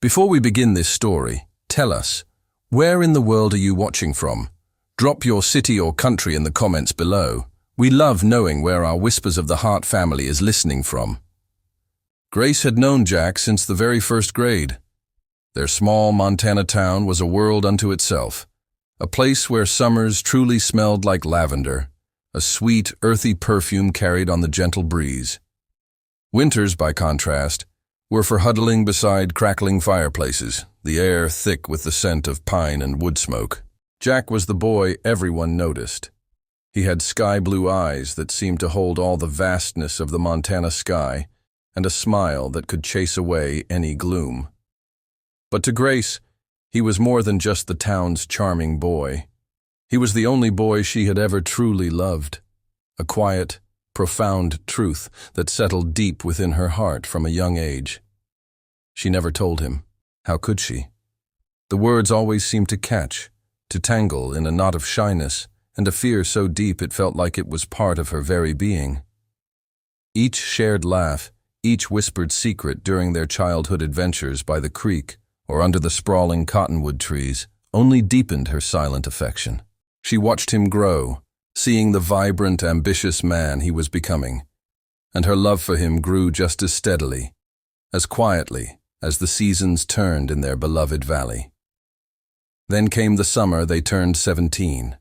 Before we begin this story, tell us, where in the world are you watching from? Drop your city or country in the comments below. We love knowing where our Whispers of the Heart family is listening from. Grace had known Jack since the very first grade. Their small Montana town was a world unto itself, a place where summers truly smelled like lavender, a sweet, earthy perfume carried on the gentle breeze. Winters, by contrast, were for huddling beside crackling fireplaces, the air thick with the scent of pine and wood smoke. Jack was the boy everyone noticed. He had sky-blue eyes that seemed to hold all the vastness of the Montana sky, and a smile that could chase away any gloom. But to Grace, he was more than just the town's charming boy. He was the only boy she had ever truly loved, a quiet, profound truth that settled deep within her heart from a young age. She never told him. How could she? The words always seemed to catch, to tangle in a knot of shyness and a fear so deep it felt like it was part of her very being. Each shared laugh, each whispered secret during their childhood adventures by the creek or under the sprawling cottonwood trees only deepened her silent affection. She watched him grow, seeing the vibrant, ambitious man he was becoming, and her love for him grew just as steadily, as quietly as the seasons turned in their beloved valley. Then came the summer they turned 17,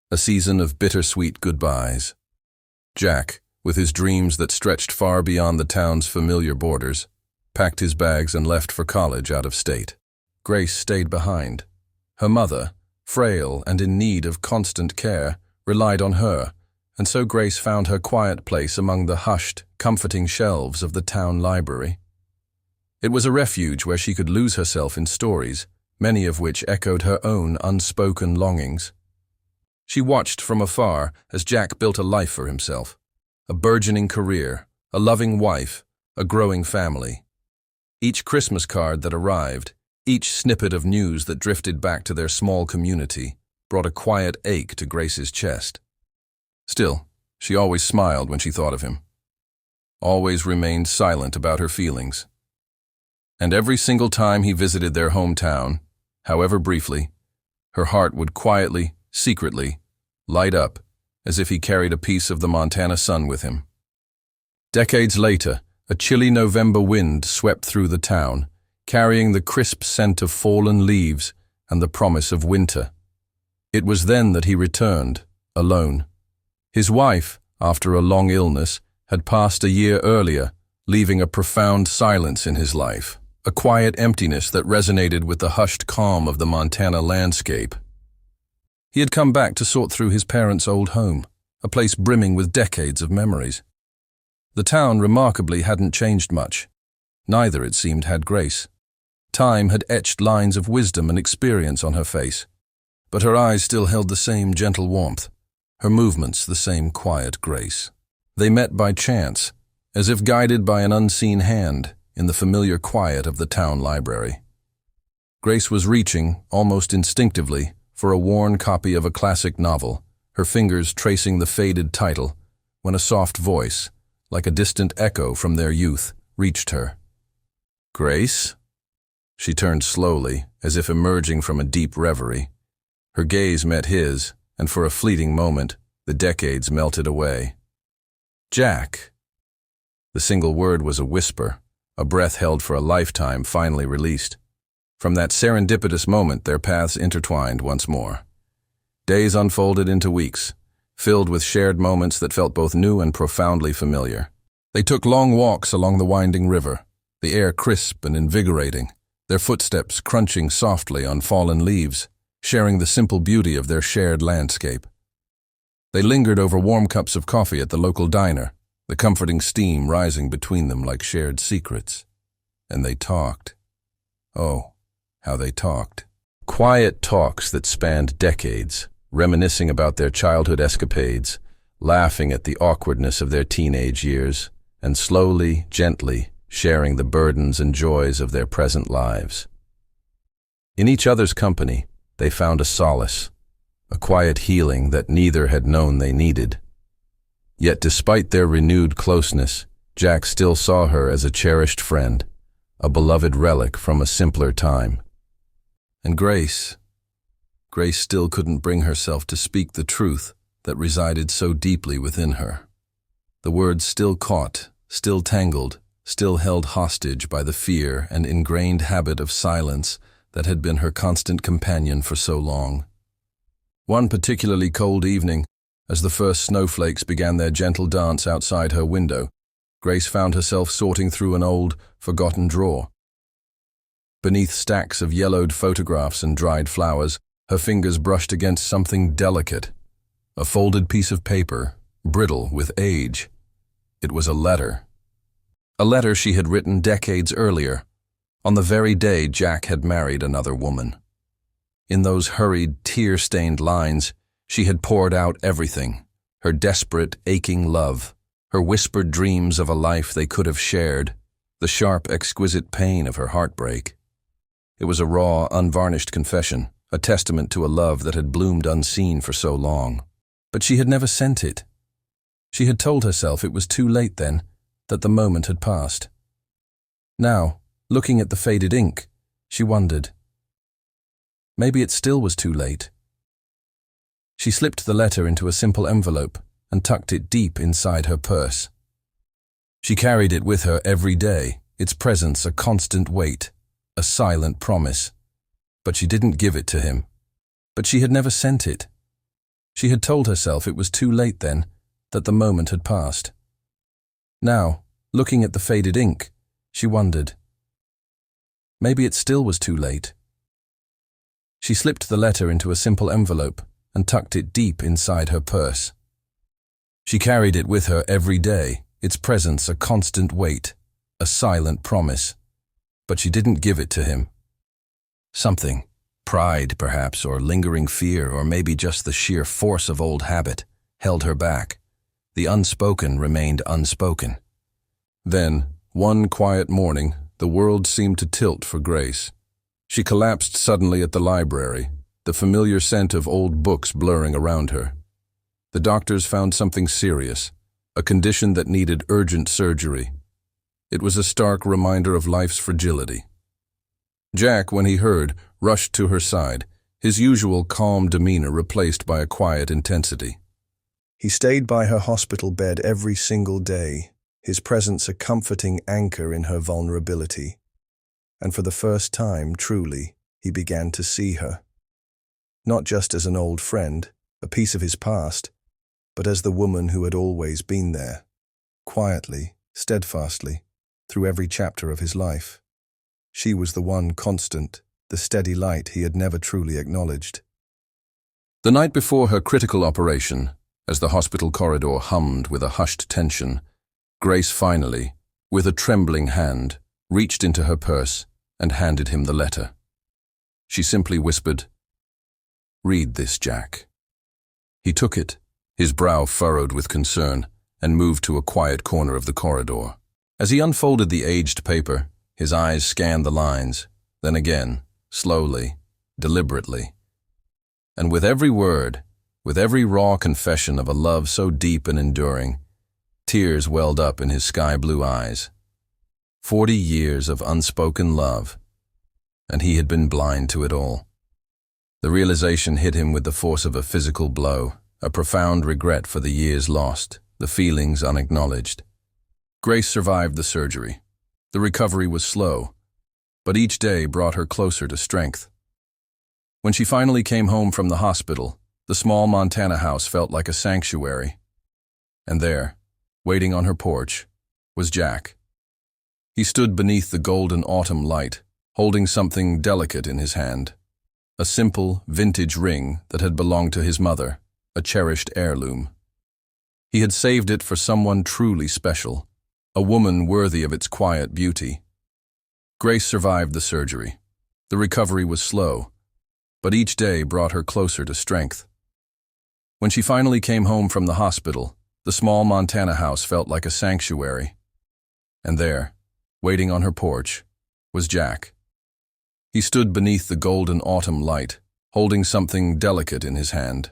a season of bittersweet goodbyes. Jack, with his dreams that stretched far beyond the town's familiar borders, packed his bags and left for college out of state. Grace stayed behind. Her mother, frail and in need of constant care, relied on her, and so Grace found her quiet place among the hushed, comforting shelves of the town library. It was a refuge where she could lose herself in stories, many of which echoed her own unspoken longings. She watched from afar as Jack built a life for himself, a burgeoning career, a loving wife, a growing family. Each Christmas card that arrived, each snippet of news that drifted back to their small community, brought a quiet ache to Grace's chest. Still, she always smiled when she thought of him, always remained silent about her feelings. And every single time he visited their hometown, however briefly, her heart would quietly, secretly, light up as if he carried a piece of the Montana sun with him. Decades later, a chilly November wind swept through the town, carrying the crisp scent of fallen leaves and the promise of winter. It was then that he returned, alone. His wife, after a long illness, had passed a year earlier, leaving a profound silence in his life, a quiet emptiness that resonated with the hushed calm of the Montana landscape. He had come back to sort through his parents' old home, a place brimming with decades of memories. The town, remarkably, hadn't changed much. Neither, it seemed, had Grace. Time had etched lines of wisdom and experience on her face, but her eyes still held the same gentle warmth, her movements the same quiet grace. They met by chance, as if guided by an unseen hand, in the familiar quiet of the town library. Grace was reaching, almost instinctively, for a worn copy of a classic novel, her fingers tracing the faded title, when a soft voice, like a distant echo from their youth, reached her. "Grace?" She turned slowly, as if emerging from a deep reverie. Her gaze met his, and for a fleeting moment, the decades melted away. "Jack." The single word was a whisper, a breath held for a lifetime finally released. From that serendipitous moment, their paths intertwined once more. Days unfolded into weeks, filled with shared moments that felt both new and profoundly familiar. They took long walks along the winding river, the air crisp and invigorating, their footsteps crunching softly on fallen leaves, sharing the simple beauty of their shared landscape. They lingered over warm cups of coffee at the local diner, the comforting steam rising between them like shared secrets. And they talked. Oh, how they talked. Quiet talks that spanned decades, reminiscing about their childhood escapades, laughing at the awkwardness of their teenage years, and slowly, gently, sharing the burdens and joys of their present lives. In each other's company, they found a solace, a quiet healing that neither had known they needed. Yet despite their renewed closeness, Jack still saw her as a cherished friend, a beloved relic from a simpler time. And Grace still couldn't bring herself to speak the truth that resided so deeply within her. The words still caught, still tangled, still held hostage by the fear and ingrained habit of silence that had been her constant companion for so long. One particularly cold evening, as the first snowflakes began their gentle dance outside her window, Grace found herself sorting through an old, forgotten drawer. Beneath stacks of yellowed photographs and dried flowers, her fingers brushed against something delicate. A folded piece of paper, brittle with age. It was a letter. A letter she had written decades earlier, on the very day Jack had married another woman. In those hurried, tear-stained lines, she had poured out everything, her desperate, aching love, her whispered dreams of a life they could have shared, the sharp, exquisite pain of her heartbreak. It was a raw, unvarnished confession, a testament to a love that had bloomed unseen for so long. But she had never sent it. She had told herself it was too late then, that the moment had passed. Now, looking at the faded ink, she wondered. Maybe it still was too late. She slipped the letter into a simple envelope and tucked it deep inside her purse. She carried it with her every day, its presence a constant weight, a silent promise. But she didn't give it to him. But she had never sent it. She had told herself it was too late then, that the moment had passed. Now, looking at the faded ink, she wondered. Maybe it still was too late. She slipped the letter into a simple envelope and tucked it deep inside her purse. She carried it with her every day, its presence a constant weight, a silent promise. But she didn't give it to him. Something, pride perhaps, or lingering fear, or maybe just the sheer force of old habit, held her back. The unspoken remained unspoken. Then, one quiet morning, the world seemed to tilt for Grace. She collapsed suddenly at the library, the familiar scent of old books blurring around her. The doctors found something serious, a condition that needed urgent surgery. It was a stark reminder of life's fragility. Jack, when he heard, rushed to her side, his usual calm demeanor replaced by a quiet intensity. He stayed by her hospital bed every single day, his presence a comforting anchor in her vulnerability. And for the first time, truly, he began to see her. Not just as an old friend, a piece of his past, but as the woman who had always been there, quietly, steadfastly, through every chapter of his life. She was the one constant, the steady light he had never truly acknowledged. The night before her critical operation, as the hospital corridor hummed with a hushed tension, Grace finally, with a trembling hand, reached into her purse and handed him the letter. She simply whispered, "Read this, Jack." He took it, his brow furrowed with concern, and moved to a quiet corner of the corridor. As he unfolded the aged paper, his eyes scanned the lines, then again, slowly, deliberately. And with every word, with every raw confession of a love so deep and enduring, tears welled up in his sky-blue eyes. 40 years of unspoken love, and he had been blind to it all. The realization hit him with the force of a physical blow, a profound regret for the years lost, the feelings unacknowledged. Grace survived the surgery. The recovery was slow, but each day brought her closer to strength. When she finally came home from the hospital, the small Montana house felt like a sanctuary. And there, waiting on her porch, was Jack. He stood beneath the golden autumn light, holding something delicate in his hand. A simple, vintage ring that had belonged to his mother, a cherished heirloom. He had saved it for someone truly special, a woman worthy of its quiet beauty. Grace survived the surgery. The recovery was slow, but each day brought her closer to strength. When she finally came home from the hospital, the small Montana house felt like a sanctuary. And there, waiting on her porch, was Jack. He stood beneath the golden autumn light, holding something delicate in his hand.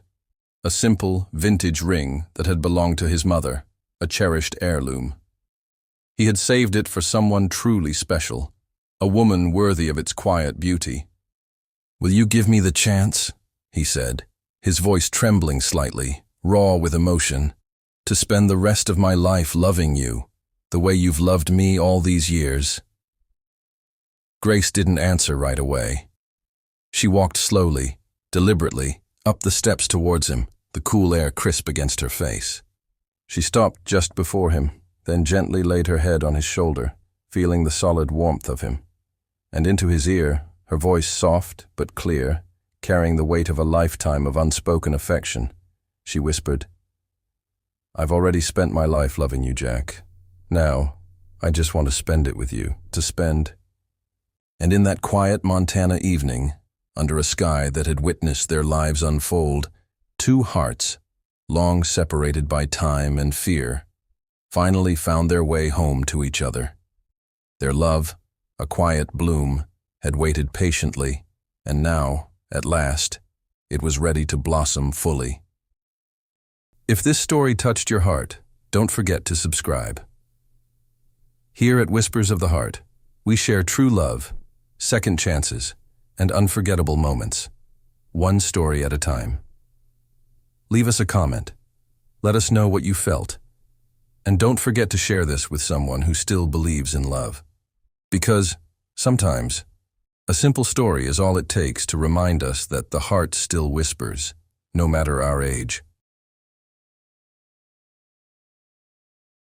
A simple, vintage ring that had belonged to his mother, a cherished heirloom. He had saved it for someone truly special, a woman worthy of its quiet beauty. "Will you give me the chance?" he said, his voice trembling slightly, raw with emotion, "to spend the rest of my life loving you, the way you've loved me all these years?" Grace didn't answer right away. She walked slowly, deliberately, up the steps towards him, the cool air crisp against her face. She stopped just before him, then gently laid her head on his shoulder, feeling the solid warmth of him. And into his ear, her voice soft but clear, carrying the weight of a lifetime of unspoken affection, she whispered, "I've already spent my life loving you, Jack. Now, I just want to spend it with you, to spend." And in that quiet Montana evening, under a sky that had witnessed their lives unfold, two hearts, long separated by time and fear, finally found their way home to each other. Their love, a quiet bloom, had waited patiently, and now, at last, it was ready to blossom fully. If this story touched your heart, don't forget to subscribe. Here at Whispers of the Heart, we share true love, second chances, and unforgettable moments, one story at a time. Leave us a comment. Let us know what you felt. And don't forget to share this with someone who still believes in love. Because, sometimes, a simple story is all it takes to remind us that the heart still whispers, no matter our age.